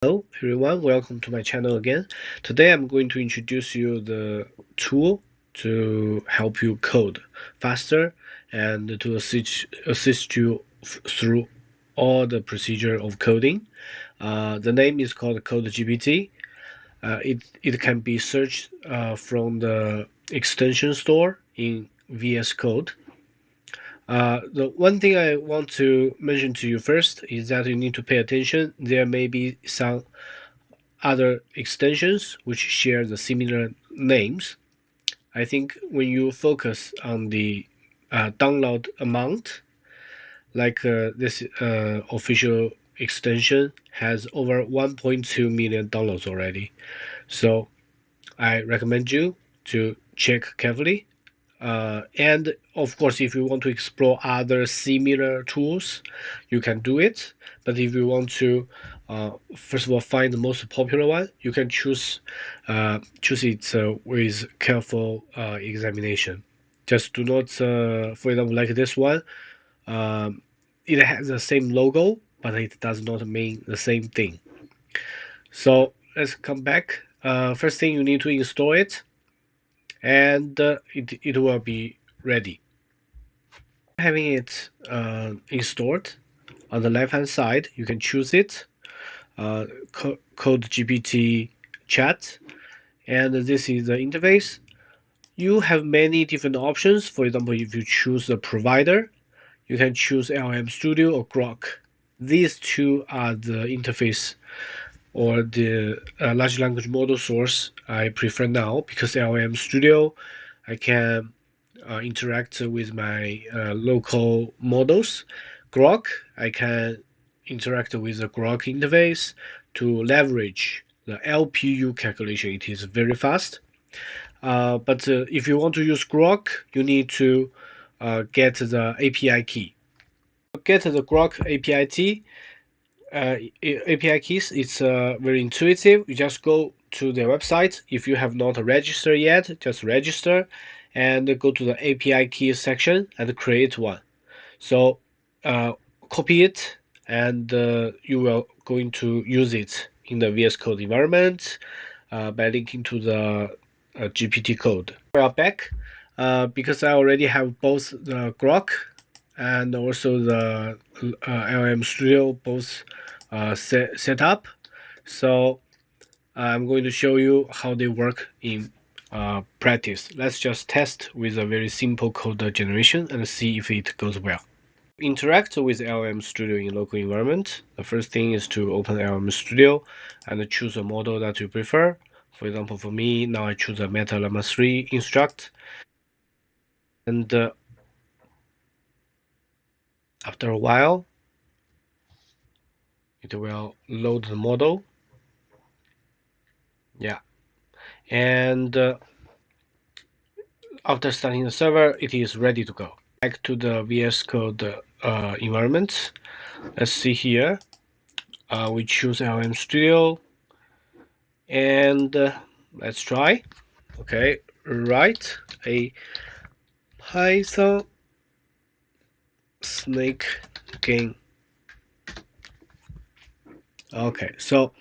Hello everyone, welcome to my channel again. Today I'm going to introduce you the tool to help you code faster and to assist you through all the procedure of coding. The name is called Code GPT. It can be searched from the extension store in VS Code. The one thing I want to mention to you first is that you need to pay attention. There may be some other extensions which share the similar names. I think when you focus on the download amount, like this official extension has over 1.2 million downloads already. So I recommend you to check carefully. And of course, if you want to explore other similar tools, you can do it. But if you want to, first of all, find the most popular one, you can choose it with careful examination. Just do not, for example, like this one. Um, it has the same logo, but it does not mean the same thing. So let's come back. First thing you need to install it, and it will be ready. Having it installed, on the left hand side you can choose it, code GPT chat, and this is the interface. You have many different options. For example, if you choose a provider, you can choose LM Studio or Groq. These two are the interface or the large language model source I prefer now, because LM Studio I can interact with my local models. Groq, I can interact with the Groq interface to leverage the LPU calculation. It is very fast. But if you want to use Groq, you need to get the API key. Get the Groq API keys. It's very intuitive. You just go to their website. If you have not registered yet, just register and go to the API key section and create one. So copy it, and you will going to use it in the VS Code environment by linking to the GPT code. We are back because I already have both the Groq and also the LM Studio both set up. So I'm going to show you how they work in practice. Let's just test with a very simple code generation and see if it goes well. Interact with LM Studio in local environment. The first thing is to open LM Studio and choose a model that you prefer. For example, for me, now I choose a Meta Llama 3 Instruct. And after a while, it will load the model. Yeah. And after starting the server, it is ready to go. Back to the VS Code environment. Let's see here. We choose LM Studio, and let's try. Okay, write a Python snake game. Okay, so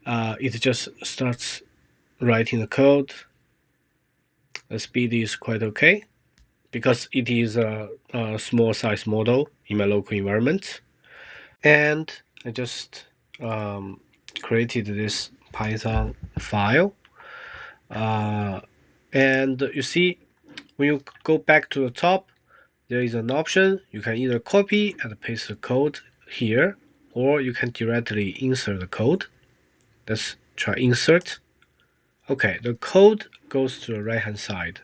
it just starts writing the code. The speed is quite okay because it is a small size model in my local environment. And I just created this Python file. And you see, when you go back to the top, there is an option. You can either copy and paste the code here, or you can directly insert the code. Let's try insert. Okay, the code goes to the right hand side.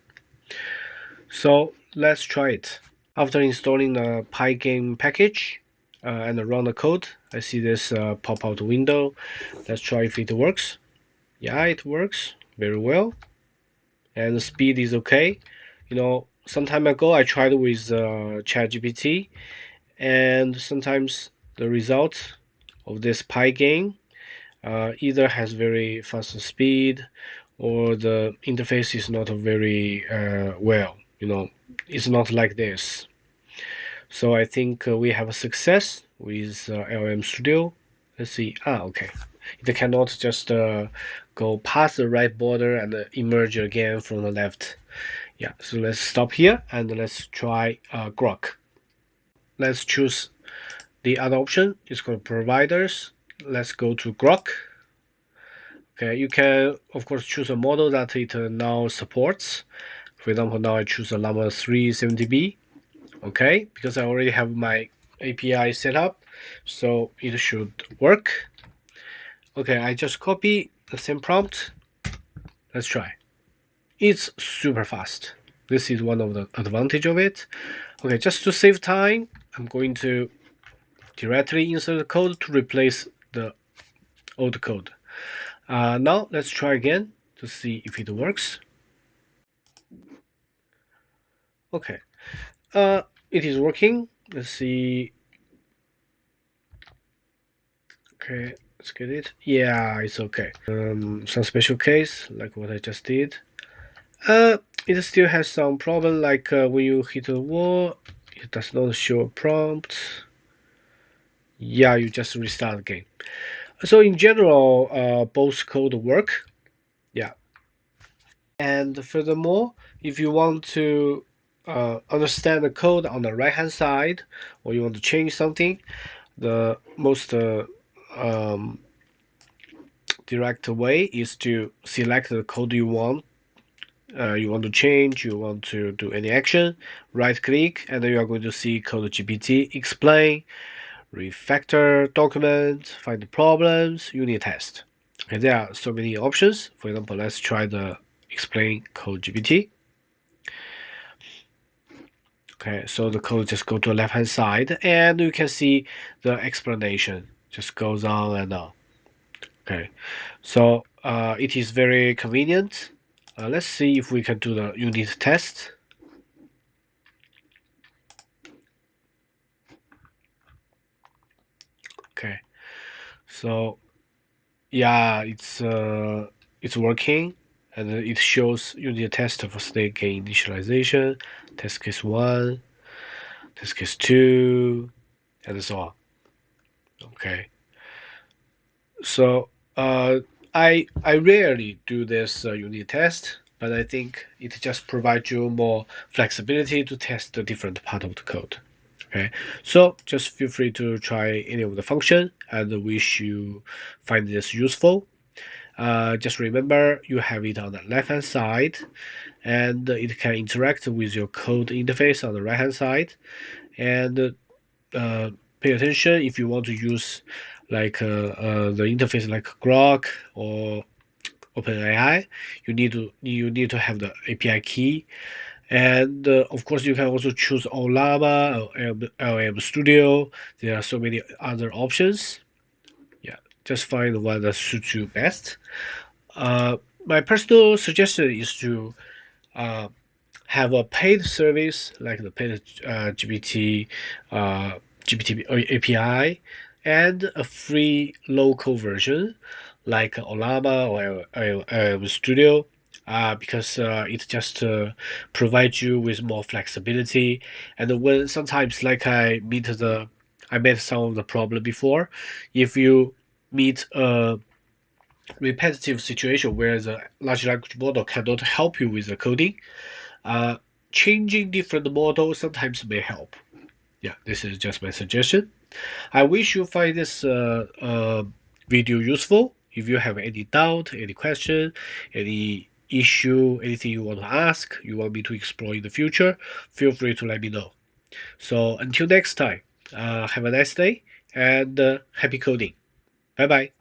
So let's try it. After installing the Pygame package and run the code, I see this pop-out window. Let's try if it works. Yeah, it works very well, and the speed is okay. Some time ago I tried with ChatGPT, and sometimes the result of this Pygame either has very fast speed, or the interface is not very well. It's not like this. So I think we have a success with LM Studio. Let's see. Okay. It cannot just go past the right border and emerge again from the left. Yeah, so let's stop here and let's try Groq. Let's choose the other option. It's called providers. Let's go to Groq. Okay, you can of course choose a model that it now supports. For example, now I choose a Llama 370B. Okay, because I already have my API set up, so it should work. Okay, I just copy the same prompt. Let's try. It's super fast. This is one of the advantage of it. Okay, just to save time, I'm going to directly insert the code to replace the old code. Now let's try again to see if it works. Okay, it is working. Let's see. Okay, let's get it. Yeah, it's okay. Some special case like what I just did. It still has some problem like when you hit a wall, it does not show a prompt. Yeah, you just restart the game. So in general, both code work. Yeah. And furthermore, if you want to understand the code on the right hand side, or you want to change something, the most direct way is to select the code you want. You want to change, you want to do any action, right click, and then you are going to see Code GPT explain, refactor document, find the problems, unit test. Okay, there are so many options. For example, let's try the explain Code GPT. Okay, so the code just go to the left hand side, and you can see the explanation just goes on and on. Okay, so it is very convenient. Let's see if we can do the unit test. Okay, so yeah, it's working, and it shows unit test for state gain initialization, test case 1, test case 2, and so on. Okay, so I rarely do this unit test, but I think it just provides you more flexibility to test the different part of the code. Okay, so just feel free to try any of the function, and wish you find this useful. Just remember you have it on the left hand side, and it can interact with your code interface on the right hand side. And pay attention if you want to use like the interface like Groq or OpenAI. You need to have the API key, and of course you can also choose Ollama or LM Studio. There are so many other options. Yeah, just find the one that suits you best. Uh, my personal suggestion is to uh, have a paid service like the paid GPT API, and a free local version like Ollama or Studio. Because it just provides you with more flexibility, and when sometimes like I met some of the problem before, if you meet a repetitive situation where the large language model cannot help you with the coding, uh, changing different models sometimes may help. Yeah, this is just my suggestion. I wish you find this video useful. If you have any doubt, any question, any issue, anything you want to ask, you want me to explore in the future, feel free to let me know. So until next time, have a nice day and happy coding. Bye bye.